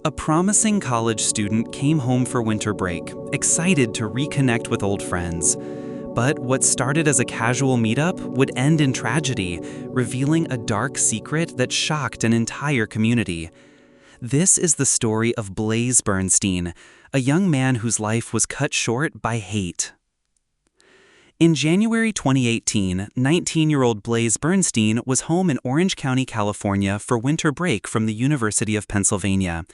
A promising college student came home for winter break, excited to reconnect with old friends. But what started as a casual meetup would end in tragedy, revealing a dark secret that shocked an entire community. This is the story of Blaze Bernstein, a young man whose life was cut short by hate. In January 2018, 19-year-old Blaze Bernstein was home in Orange County, California for winter break from the University of Pennsylvania.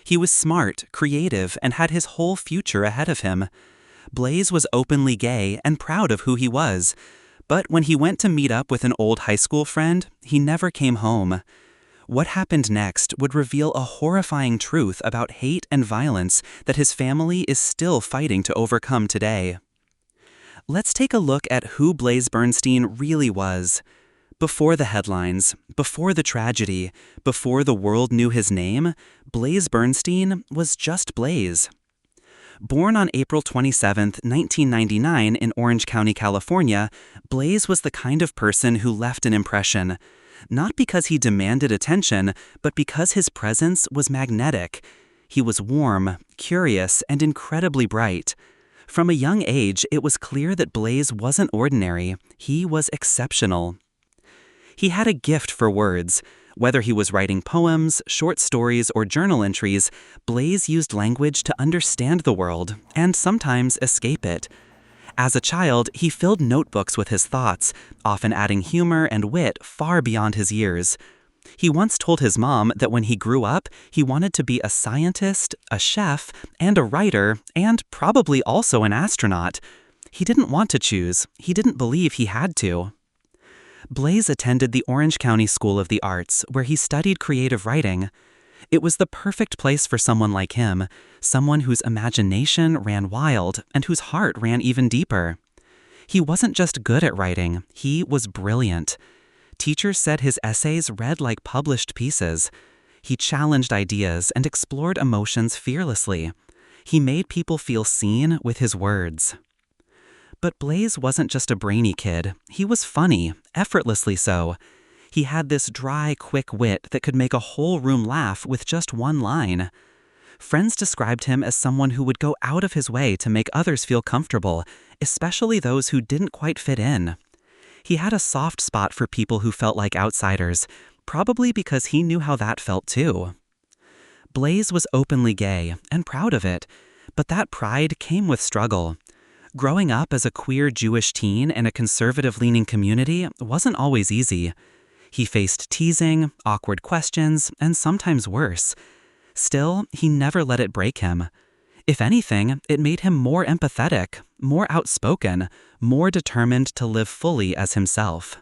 He was smart, creative, and had his whole future ahead of him. Blaze was openly gay and proud of who he was. But when he went to meet up with an old high school friend, he never came home. What happened next would reveal a horrifying truth about hate and violence that his family is still fighting to overcome today. Let's take a look at who Blaze Bernstein really was. Before the headlines, before the tragedy, before the world knew his name, Blaze Bernstein was just Blaze. Born on April 27, 1999 in Orange County, California, Blaze was the kind of person who left an impression. Not because he demanded attention, but because his presence was magnetic. He was warm, curious, and incredibly bright. From a young age, it was clear that Blaze wasn't ordinary. He was exceptional. He had a gift for words. Whether he was writing poems, short stories, or journal entries, Blaze used language to understand the world and sometimes escape it. As a child, he filled notebooks with his thoughts, often adding humor and wit far beyond his years. He once told his mom that when he grew up, he wanted to be a scientist, a chef, and a writer, and probably also an astronaut. He didn't want to choose. He didn't believe he had to. Blaze attended the Orange County School of the Arts, where he studied creative writing. It was the perfect place for someone like him, someone whose imagination ran wild and whose heart ran even deeper. He wasn't just good at writing, he was brilliant. Teachers said his essays read like published pieces. He challenged ideas and explored emotions fearlessly. He made people feel seen with his words. But Blaze wasn't just a brainy kid. He was funny, effortlessly so. He had this dry, quick wit that could make a whole room laugh with just one line. Friends described him as someone who would go out of his way to make others feel comfortable, especially those who didn't quite fit in. He had a soft spot for people who felt like outsiders, probably because he knew how that felt too. Blaze was openly gay and proud of it, but that pride came with struggle. Growing up as a queer Jewish teen in a conservative-leaning community wasn't always easy. He faced teasing, awkward questions, and sometimes worse. Still, he never let it break him. If anything, it made him more empathetic, more outspoken, more determined to live fully as himself.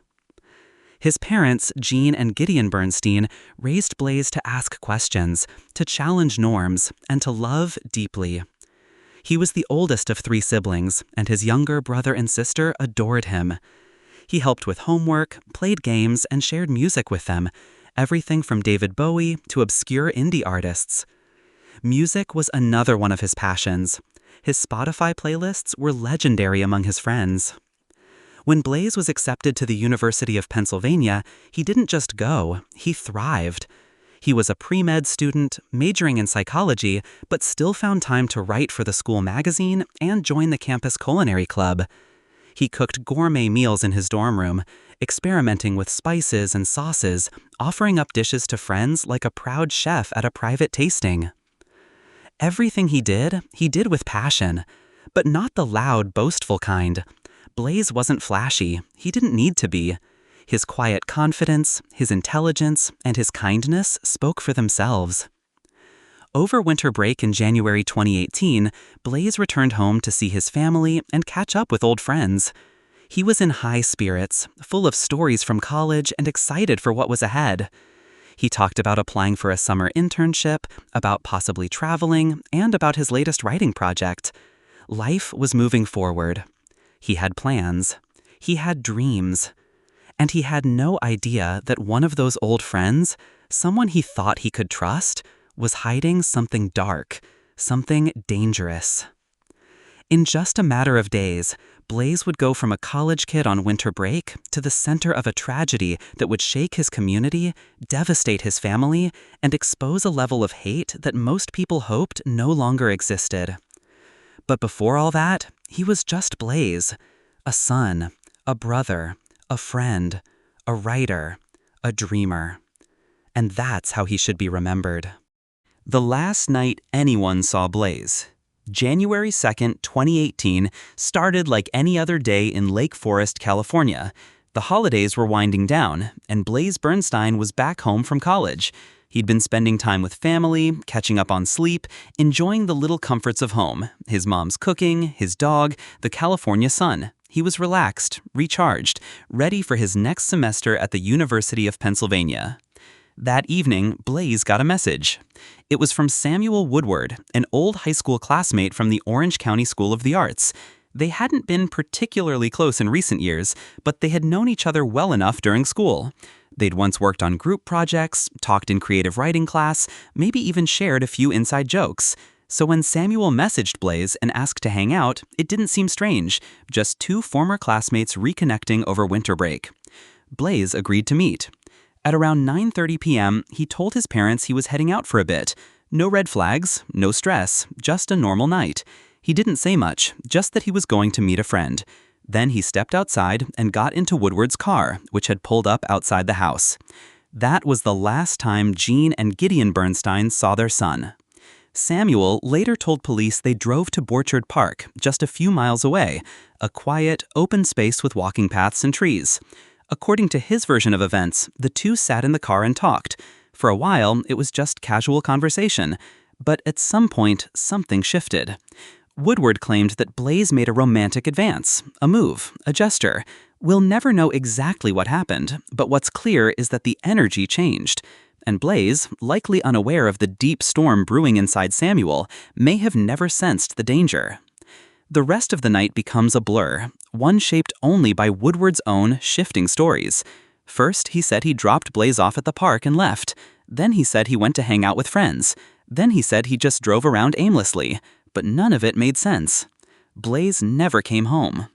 His parents, Jean and Gideon Bernstein, raised Blaze to ask questions, to challenge norms, and to love deeply. He was the oldest of 3 siblings, and his younger brother and sister adored him. He helped with homework, played games, and shared music with them, everything from David Bowie to obscure indie artists. Music was another one of his passions. His Spotify playlists were legendary among his friends. When Blaze was accepted to the University of Pennsylvania, he didn't just go, he thrived. He was a pre-med student, majoring in psychology, but still found time to write for the school magazine and join the campus culinary club. He cooked gourmet meals in his dorm room, experimenting with spices and sauces, offering up dishes to friends like a proud chef at a private tasting. Everything he did with passion, but not the loud, boastful kind. Blaze wasn't flashy. He didn't need to be. His quiet confidence, his intelligence, and his kindness spoke for themselves. Over winter break in January 2018, Blaze returned home to see his family and catch up with old friends. He was in high spirits, full of stories from college and excited for what was ahead. He talked about applying for a summer internship, about possibly traveling, and about his latest writing project. Life was moving forward. He had plans. He had dreams. And he had no idea that one of those old friends, someone he thought he could trust, was hiding something dark, something dangerous. In just a matter of days, Blaze would go from a college kid on winter break to the center of a tragedy that would shake his community, devastate his family, and expose a level of hate that most people hoped no longer existed. But before all that, he was just Blaze, a son, a brother, a friend, a writer, a dreamer. And that's how he should be remembered. The last night anyone saw Blaze, January 2nd, 2018, started like any other day in Lake Forest, California. The holidays were winding down, and Blaze Bernstein was back home from college. He'd been spending time with family, catching up on sleep, enjoying the little comforts of home, his mom's cooking, his dog, the California sun. He was relaxed, recharged, ready for his next semester at the University of Pennsylvania. That evening, Blaze got a message. It was from Samuel Woodward, an old high school classmate from the Orange County School of the Arts. They hadn't been particularly close in recent years, but they had known each other well enough during school. They'd once worked on group projects, talked in creative writing class, maybe even shared a few inside jokes. So when Samuel messaged Blaze and asked to hang out, it didn't seem strange, just two former classmates reconnecting over winter break. Blaze agreed to meet. At around 9:30 p.m., he told his parents he was heading out for a bit. No red flags, no stress, just a normal night. He didn't say much, just that he was going to meet a friend. Then he stepped outside and got into Woodward's car, which had pulled up outside the house. That was the last time Jean and Gideon Bernstein saw their son. Samuel later told police they drove to Borchard Park, just a few miles away, a quiet, open space with walking paths and trees. According to his version of events, the two sat in the car and talked. For a while, it was just casual conversation. But at some point, something shifted. Woodward claimed that Blaze made a romantic advance, a move, a gesture. We'll never know exactly what happened, but what's clear is that the energy changed. And Blaze, likely unaware of the deep storm brewing inside Samuel, may have never sensed the danger. The rest of the night becomes a blur, one shaped only by Woodward's own shifting stories. First, he said he dropped Blaze off at the park and left. Then he said he went to hang out with friends. Then he said he just drove around aimlessly. But none of it made sense. Blaze never came home.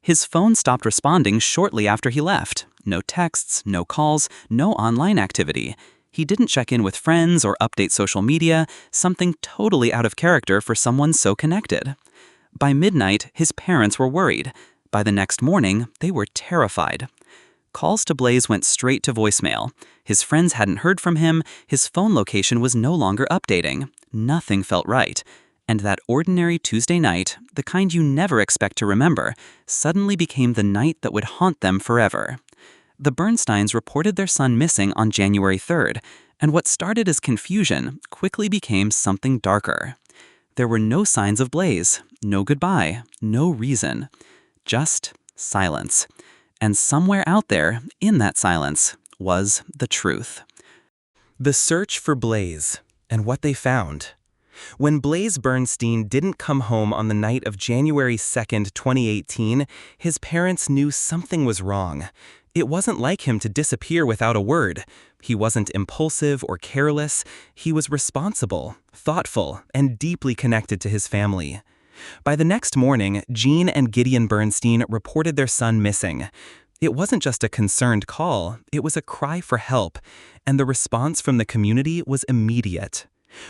His phone stopped responding shortly after he left. No texts, no calls, no online activity. He didn't check in with friends or update social media, something totally out of character for someone so connected. By midnight, his parents were worried. By the next morning, they were terrified. Calls to Blaze went straight to voicemail. His friends hadn't heard from him, his phone location was no longer updating. Nothing felt right. And that ordinary Tuesday night, the kind you never expect to remember, suddenly became the night that would haunt them forever. The Bernsteins reported their son missing on January 3rd, and what started as confusion quickly became something darker. There were no signs of Blaze, no goodbye, no reason. Just silence. And somewhere out there, in that silence, was the truth. The search for Blaze, and what they found. When Blaze Bernstein didn't come home on the night of January 2nd, 2018, his parents knew something was wrong. It wasn't like him to disappear without a word. He wasn't impulsive or careless. He was responsible, thoughtful, and deeply connected to his family. By the next morning, Jean and Gideon Bernstein reported their son missing. It wasn't just a concerned call, it was a cry for help, and the response from the community was immediate.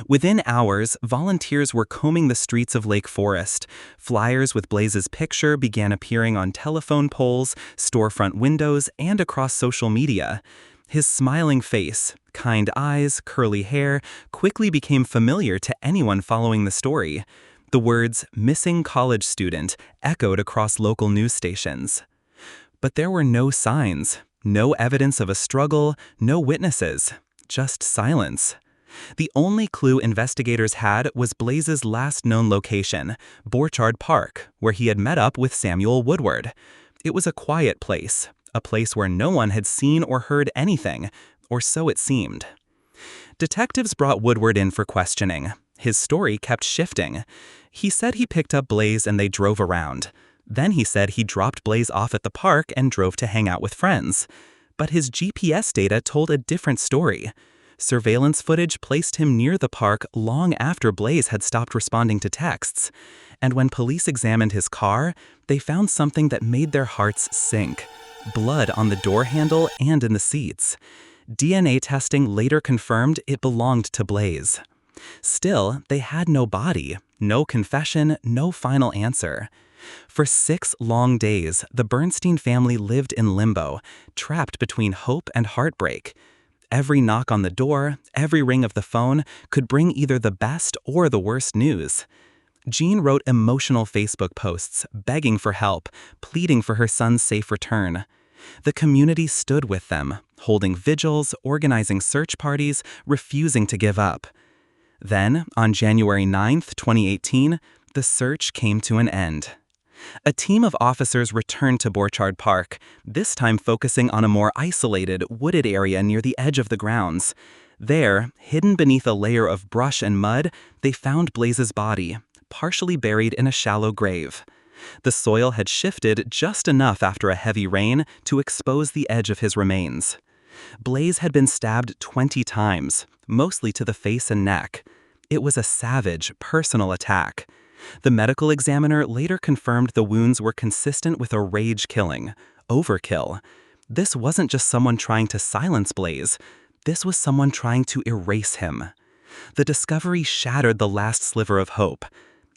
Within hours, volunteers were combing the streets of Lake Forest. Flyers with Blaze's picture began appearing on telephone poles, storefront windows, and across social media. His smiling face, kind eyes, curly hair quickly became familiar to anyone following the story. The words "missing college student" echoed across local news stations. But there were no signs, no evidence of a struggle, no witnesses, just silence. The only clue investigators had was Blaze's last known location, Borchard Park, where he had met up with Samuel Woodward. It was a quiet place, a place where no one had seen or heard anything, or so it seemed. Detectives brought Woodward in for questioning. His story kept shifting. He said he picked up Blaze and they drove around. Then he said he dropped Blaze off at the park and drove to hang out with friends. But his GPS data told a different story. Surveillance footage placed him near the park long after Blaze had stopped responding to texts. And when police examined his car, they found something that made their hearts sink: blood on the door handle and in the seats. DNA testing later confirmed it belonged to Blaze. Still, they had no body, no confession, no final answer. For 6 long days, the Bernstein family lived in limbo, trapped between hope and heartbreak. Every knock on the door, every ring of the phone could bring either the best or the worst news. Jean wrote emotional Facebook posts, begging for help, pleading for her son's safe return. The community stood with them, holding vigils, organizing search parties, refusing to give up. Then, on January 9, 2018, the search came to an end. A team of officers returned to Borchard Park, this time focusing on a more isolated, wooded area near the edge of the grounds. There, hidden beneath a layer of brush and mud, they found Blaze's body, partially buried in a shallow grave. The soil had shifted just enough after a heavy rain to expose the edge of his remains. Blaze had been stabbed 20 times, mostly to the face and neck. It was a savage, personal attack. The medical examiner later confirmed the wounds were consistent with a rage killing, overkill. This wasn't just someone trying to silence Blaze. This was someone trying to erase him. The discovery shattered the last sliver of hope.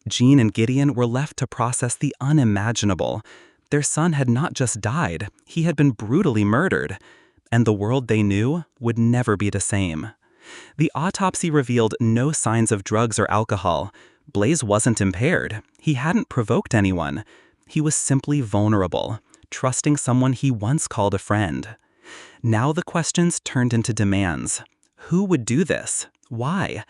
Jean and Gideon were left to process the unimaginable. Their son had not just died, he had been brutally murdered. And the world they knew would never be the same. The autopsy revealed no signs of drugs or alcohol. Blaze wasn't impaired. He hadn't provoked anyone. He was simply vulnerable, trusting someone he once called a friend. Now the questions turned into demands. Who would do this? Why?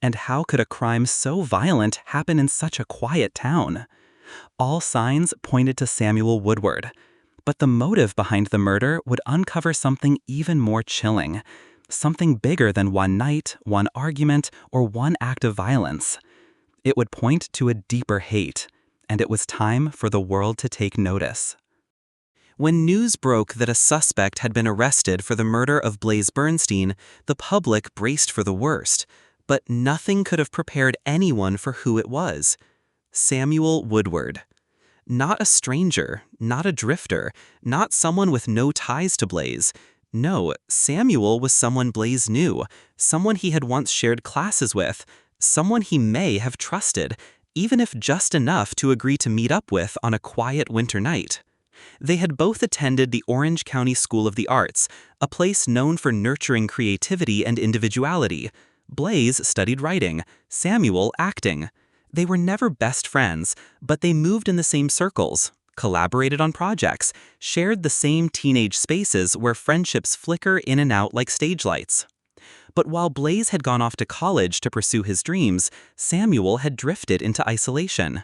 And how could a crime so violent happen in such a quiet town? All signs pointed to Samuel Woodward. But the motive behind the murder would uncover something even more chilling. Something bigger than one night, one argument, or one act of violence. It would point to a deeper hate, and it was time for the world to take notice. When news broke that a suspect had been arrested for the murder of Blaze Bernstein, the public braced for the worst, but nothing could have prepared anyone for who it was: Samuel Woodward. Not a stranger, not a drifter, not someone with no ties to Blaze. No, Samuel was someone Blaze knew, someone he had once shared classes with, someone he may have trusted, even if just enough to agree to meet up with on a quiet winter night. They had both attended the Orange County School of the Arts, a place known for nurturing creativity and individuality. Blaze studied writing, Samuel acting. They were never best friends, but they moved in the same circles, collaborated on projects, shared the same teenage spaces where friendships flicker in and out like stage lights. But while Blaze had gone off to college to pursue his dreams, Samuel had drifted into isolation.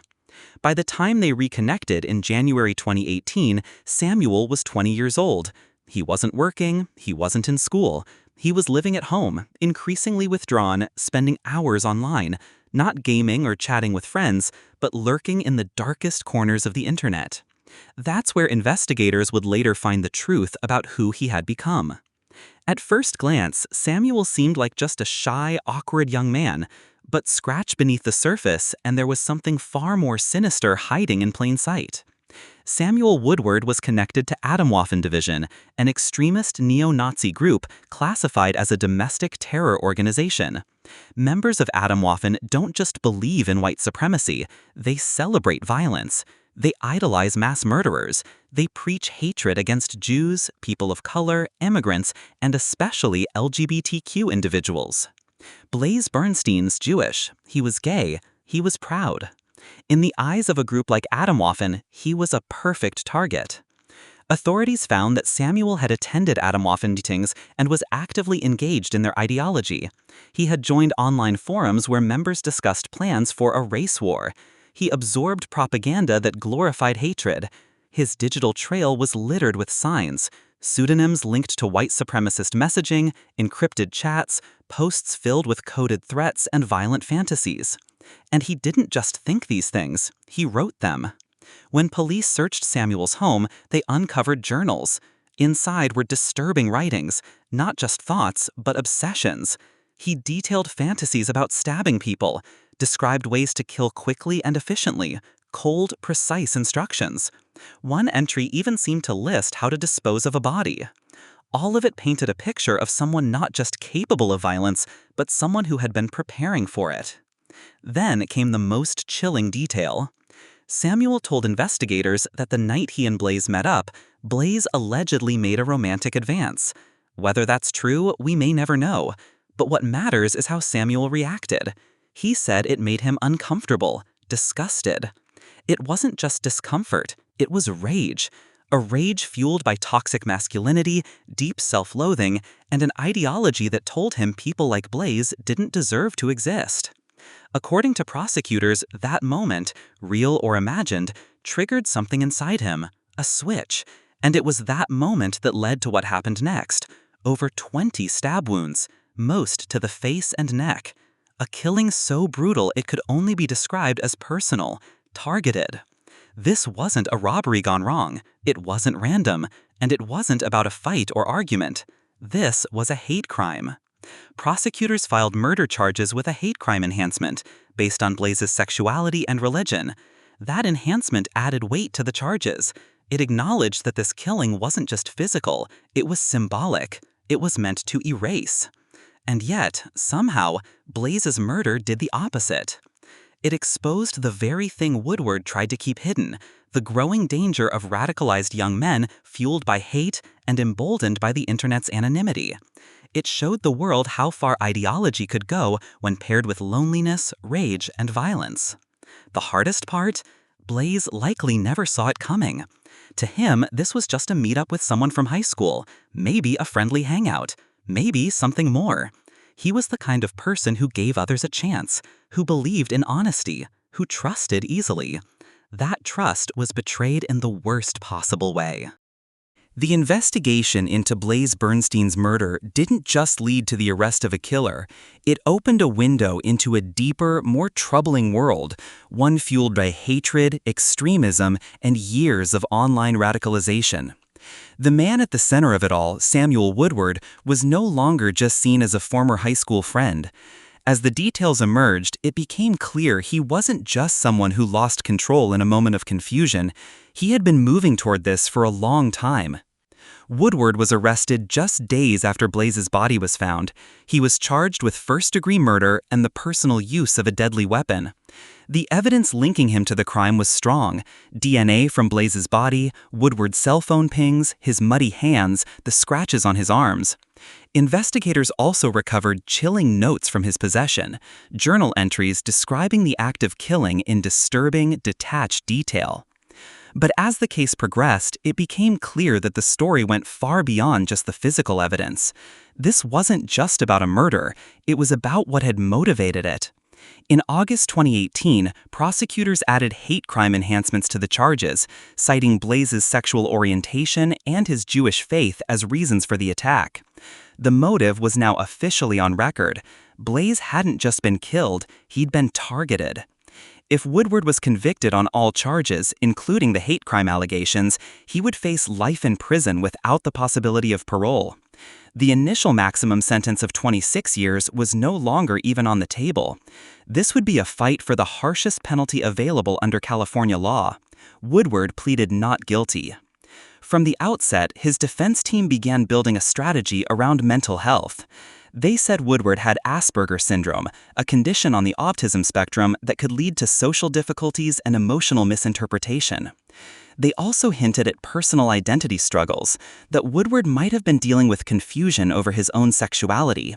By the time they reconnected in January 2018, Samuel was 20 years old. He wasn't working, he wasn't in school. He was living at home, increasingly withdrawn, spending hours online, not gaming or chatting with friends, but lurking in the darkest corners of the internet. That's where investigators would later find the truth about who he had become. At first glance, Samuel seemed like just a shy, awkward young man, but scratch beneath the surface and there was something far more sinister hiding in plain sight. Samuel Woodward was connected to Atomwaffen Division, an extremist neo-Nazi group classified as a domestic terror organization. Members of Atomwaffen don't just believe in white supremacy, they celebrate violence. They idolize mass murderers. They preach hatred against Jews, people of color, immigrants, and especially LGBTQ individuals. Blaze Bernstein's Jewish. He was gay. He was proud. In the eyes of a group like Atomwaffen, he was a perfect target. Authorities found that Samuel had attended Atomwaffen meetings and was actively engaged in their ideology. He had joined online forums where members discussed plans for a race war. He absorbed propaganda that glorified hatred. His digital trail was littered with signs, pseudonyms linked to white supremacist messaging, encrypted chats, posts filled with coded threats and violent fantasies. And he didn't just think these things, he wrote them. When police searched Samuel's home, they uncovered journals. Inside were disturbing writings, not just thoughts, but obsessions. He detailed fantasies about stabbing people, described ways to kill quickly and efficiently, cold, precise instructions. One entry even seemed to list how to dispose of a body. All of it painted a picture of someone not just capable of violence, but someone who had been preparing for it. Then came the most chilling detail. Samuel told investigators that the night he and Blaze met up, Blaze allegedly made a romantic advance. Whether that's true, we may never know. But what matters is how Samuel reacted. He said it made him uncomfortable, disgusted. It wasn't just discomfort, it was rage. A rage fueled by toxic masculinity, deep self-loathing, and an ideology that told him people like Blaze didn't deserve to exist. According to prosecutors, that moment, real or imagined, triggered something inside him, a switch. And it was that moment that led to what happened next. Over 20 stab wounds, most to the face and neck. A killing so brutal it could only be described as personal, targeted. This wasn't a robbery gone wrong, it wasn't random, and it wasn't about a fight or argument. This was a hate crime. Prosecutors filed murder charges with a hate crime enhancement, based on Blaze's sexuality and religion. That enhancement added weight to the charges. It acknowledged that this killing wasn't just physical, it was symbolic. It was meant to erase. And yet, somehow, Blaze's murder did the opposite. It exposed the very thing Woodward tried to keep hidden, the growing danger of radicalized young men fueled by hate and emboldened by the internet's anonymity. It showed the world how far ideology could go when paired with loneliness, rage, and violence. The hardest part? Blaze likely never saw it coming. To him, this was just a meetup with someone from high school, maybe a friendly hangout, maybe something more. He was the kind of person who gave others a chance, who believed in honesty, who trusted easily. That trust was betrayed in the worst possible way. The investigation into Blaze Bernstein's murder didn't just lead to the arrest of a killer. It opened a window into a deeper, more troubling world, one fueled by hatred, extremism, and years of online radicalization. The man at the center of it all, Samuel Woodward, was no longer just seen as a former high school friend. As the details emerged, it became clear he wasn't just someone who lost control in a moment of confusion. He had been moving toward this for a long time. Woodward was arrested just days after Blaze's body was found. He was charged with first-degree murder and the personal use of a deadly weapon. The evidence linking him to the crime was strong. DNA from Blaze's body, Woodward's cell phone pings, his muddy hands, the scratches on his arms. Investigators also recovered chilling notes from his possession, journal entries describing the act of killing in disturbing, detached detail. But as the case progressed, it became clear that the story went far beyond just the physical evidence. This wasn't just about a murder, it was about what had motivated it. In August 2018, prosecutors added hate crime enhancements to the charges, citing Blaze's sexual orientation and his Jewish faith as reasons for the attack. The motive was now officially on record. Blaze hadn't just been killed, he'd been targeted. If Woodward was convicted on all charges, including the hate crime allegations, he would face life in prison without the possibility of parole. The initial maximum sentence of 26 years was no longer even on the table. This would be a fight for the harshest penalty available under California law. Woodward pleaded not guilty. From the outset, his defense team began building a strategy around mental health. They said Woodward had Asperger's syndrome, a condition on the autism spectrum that could lead to social difficulties and emotional misinterpretation. They also hinted at personal identity struggles, that Woodward might have been dealing with confusion over his own sexuality.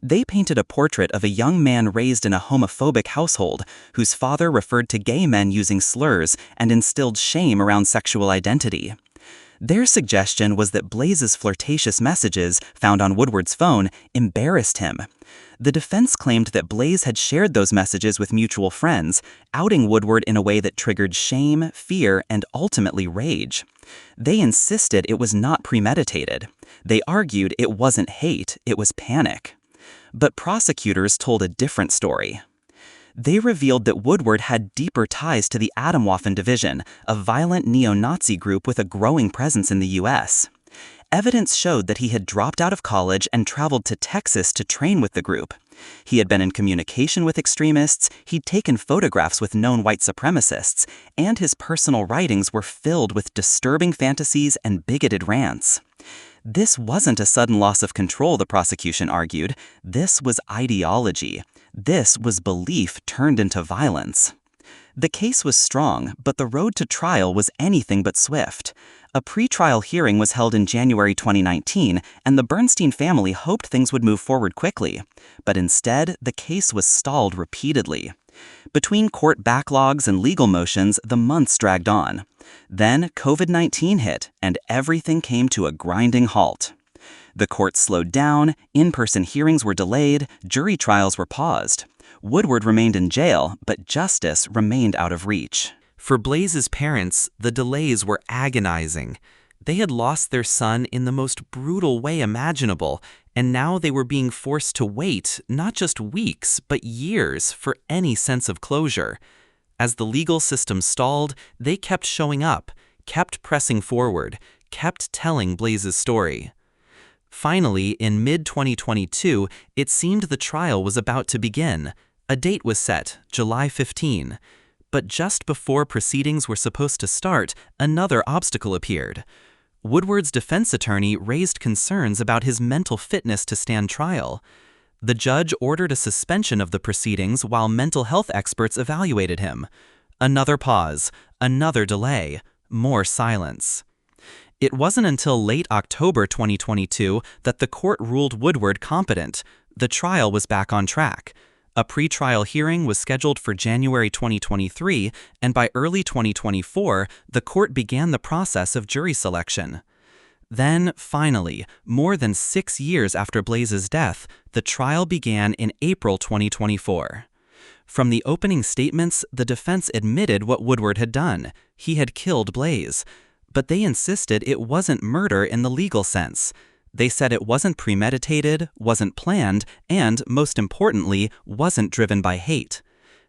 They painted a portrait of a young man raised in a homophobic household, whose father referred to gay men using slurs and instilled shame around sexual identity. Their suggestion was that Blaze's flirtatious messages found on Woodward's phone embarrassed him. The defense claimed that Blaze had shared those messages with mutual friends, outing Woodward in a way that triggered shame, fear, and ultimately rage. They insisted it was not premeditated. They argued it wasn't hate, it was panic. But prosecutors told a different story. They revealed that Woodward had deeper ties to the Atomwaffen Division, a violent neo-Nazi group with a growing presence in the U.S. Evidence showed that he had dropped out of college and traveled to Texas to train with the group. He had been in communication with extremists, he'd taken photographs with known white supremacists, and his personal writings were filled with disturbing fantasies and bigoted rants. This wasn't a sudden loss of control, the prosecution argued. This was ideology. This was belief turned into violence. The case was strong, but the road to trial was anything but swift. A pre-trial hearing was held in January 2019, and the Bernstein family hoped things would move forward quickly. But instead, the case was stalled repeatedly. Between court backlogs and legal motions, the months dragged on. Then COVID-19 hit, and everything came to a grinding halt. The court slowed down, in-person hearings were delayed, jury trials were paused. Woodward remained in jail, but justice remained out of reach. For Blaze's parents, the delays were agonizing. They had lost their son in the most brutal way imaginable, and now they were being forced to wait not just weeks, but years for any sense of closure. As the legal system stalled, they kept showing up, kept pressing forward, kept telling Blaze's story. Finally, in mid-2022, it seemed the trial was about to begin. A date was set, July 15. But just before proceedings were supposed to start, another obstacle appeared. Woodward's defense attorney raised concerns about his mental fitness to stand trial. The judge ordered a suspension of the proceedings while mental health experts evaluated him. Another pause, another delay, more silence. It wasn't until late October 2022 that the court ruled Woodward competent. The trial was back on track. A pre-trial hearing was scheduled for January 2023, and by early 2024, the court began the process of jury selection. Then, finally, more than 6 years after Blaze's death, the trial began in April 2024. From the opening statements, the defense admitted what Woodward had done. He had killed Blaze. But they insisted it wasn't murder in the legal sense. They said it wasn't premeditated, wasn't planned, and, most importantly, wasn't driven by hate.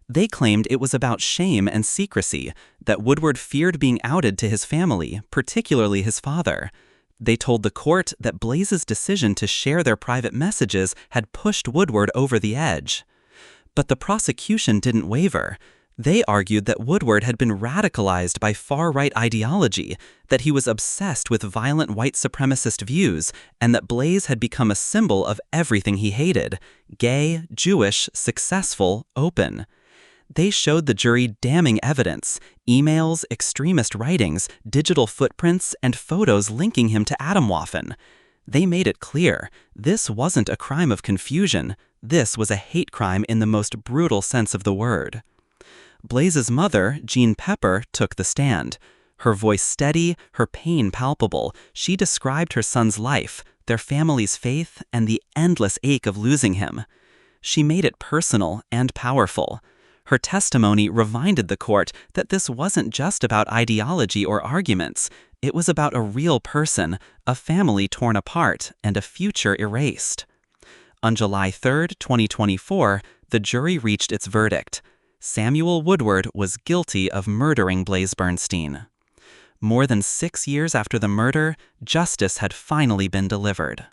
They claimed it was about shame and secrecy, that Woodward feared being outed to his family, particularly his father. They told the court that Blaze's decision to share their private messages had pushed Woodward over the edge. But the prosecution didn't waver. They argued that Woodward had been radicalized by far-right ideology, that he was obsessed with violent white supremacist views, and that Blaze had become a symbol of everything he hated: gay, Jewish, successful, open. They showed the jury damning evidence: emails, extremist writings, digital footprints, and photos linking him to Atomwaffen. They made it clear, this wasn't a crime of confusion. This was a hate crime in the most brutal sense of the word. Blaze's mother, Jean Pepper, took the stand. Her voice steady, her pain palpable, she described her son's life, their family's faith, and the endless ache of losing him. She made it personal and powerful. Her testimony reminded the court that this wasn't just about ideology or arguments. It was about a real person, a family torn apart, and a future erased. On July 3, 2024, the jury reached its verdict. Samuel Woodward was guilty of murdering Blaze Bernstein. More than 6 years after the murder, justice had finally been delivered.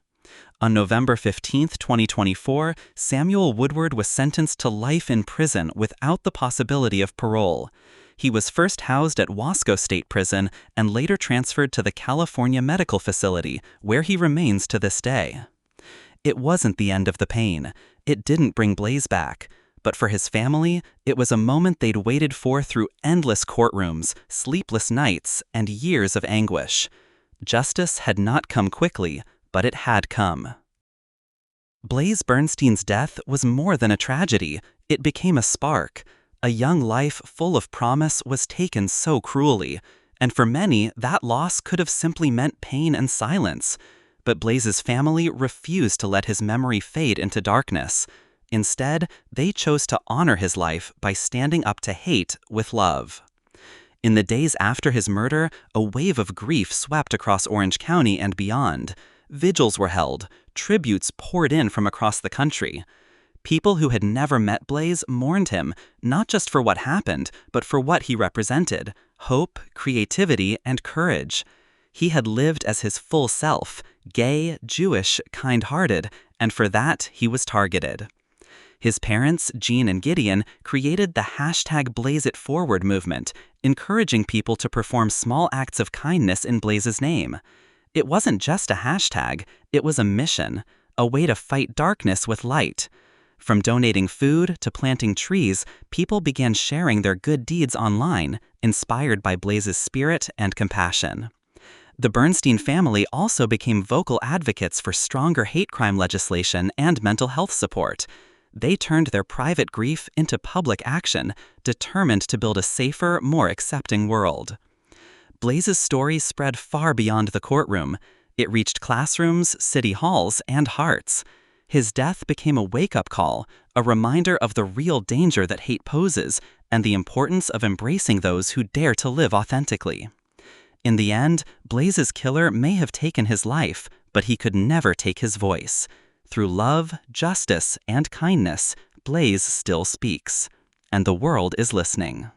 On November 15, 2024, Samuel Woodward was sentenced to life in prison without the possibility of parole. He was first housed at Wasco State Prison and later transferred to the California Medical Facility, where he remains to this day. It wasn't the end of the pain. It didn't bring Blaze back. But for his family, it was a moment they'd waited for through endless courtrooms, sleepless nights, and years of anguish. Justice had not come quickly, but it had come. Blaze Bernstein's death was more than a tragedy. It became a spark. A young life full of promise was taken so cruelly, and for many, that loss could have simply meant pain and silence. But Blaze's family refused to let his memory fade into darkness. Instead, they chose to honor his life by standing up to hate with love. In the days after his murder, a wave of grief swept across Orange County and beyond. Vigils were held, tributes poured in from across the country. People who had never met Blaze mourned him, not just for what happened, but for what he represented: hope, creativity, and courage. He had lived as his full self, gay, Jewish, kind-hearted, and for that he was targeted. His parents, Jean and Gideon, created the #BlazeItForward movement, encouraging people to perform small acts of kindness in Blaze's name. It wasn't just a hashtag, it was a mission, a way to fight darkness with light. From donating food to planting trees, people began sharing their good deeds online, inspired by Blaze's spirit and compassion. The Bernstein family also became vocal advocates for stronger hate crime legislation and mental health support. They turned their private grief into public action, determined to build a safer, more accepting world. Blaze's story spread far beyond the courtroom. It reached classrooms, city halls, and hearts. His death became a wake-up call, a reminder of the real danger that hate poses, and the importance of embracing those who dare to live authentically. In the end, Blaze's killer may have taken his life, but he could never take his voice. Through love, justice, and kindness, Blaze still speaks. And the world is listening.